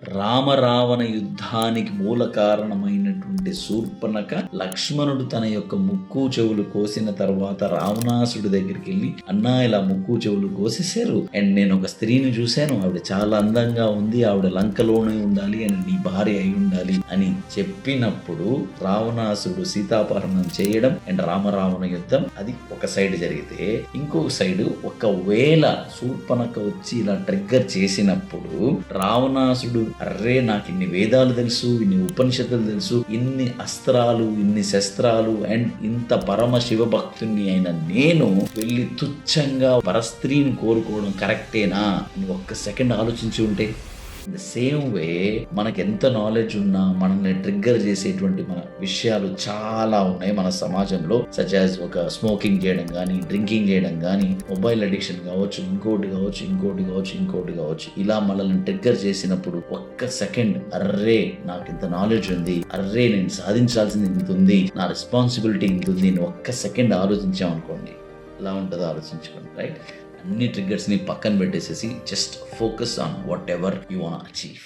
రామరావణ యుద్ధానికి మూల కారణమైనటువంటి శూర్పణఖ లక్ష్మణుడు తన యొక్క ముక్కు చెవులు కోసిన తర్వాత రావణాసుడి దగ్గరికి వెళ్ళి అన్నా ఇలా ముక్కు చెవులు కోసేశారు అండ్ నేను ఒక స్త్రీని చూశాను, ఆవిడ చాలా అందంగా ఉంది, ఆవిడ లంకలోనే ఉండాలి అని నీ భార్య అయి ఉండాలి అని చెప్పినప్పుడు రావణాసుడు సీతాపహరణం చేయడం అండ్ రామరావణ యుద్ధం అది ఒక సైడ్ జరిగితే, ఇంకొక సైడ్ ఒకవేళ శూర్పణఖ వచ్చి ఇలా ట్రిగ్గర్ చేసినప్పుడు రావణాసుడు అర్రే నాకు ఇన్ని వేదాలు తెలుసు, ఇన్ని ఉపనిషత్తులు తెలుసు, ఇన్ని అస్త్రాలు, ఇన్ని శస్త్రాలు అండ్ ఇంత పరమ శివభక్తుని అయిన నేను వెళ్ళి తుచ్చంగా పరస్త్రీని కోరుకోవడం కరెక్టేనా అని ఒక్క సెకండ్ ఆలోచించి ఉంటే, ఇన్ ద సేమ్ వే మనకి ఎంత నాలెడ్జ్ ఉన్నా మనల్ని ట్రిగ్గర్ చేసేటువంటి మన విషయాలు చాలా ఉన్నాయి మన సమాజంలో. సచ్ యాజ్ ఒక స్మోకింగ్ చేయడం కానీ, డ్రింకింగ్ చేయడం కానీ, మొబైల్ అడిక్షన్ కావచ్చు, ఇంకోటి కావచ్చు. ఇలా మనల్ని ట్రిగ్గర్ చేసినప్పుడు ఒక్క సెకండ్ అర్రే నాకు ఇంత నాలెడ్జ్ ఉంది, అర్రే నేను సాధించాల్సింది ఇంత ఉంది, నా రెస్పాన్సిబిలిటీ ఇంత ఉంది, ఒక్క సెకండ్ ఆలోచించామనుకోండి ఎలా ఉంటుందో ఆలోచించుకోండి. రైట్, అన్ని ట్రిగ్గర్స్ని పక్కన పెట్టేసేసి just focus on what ever you want achieve.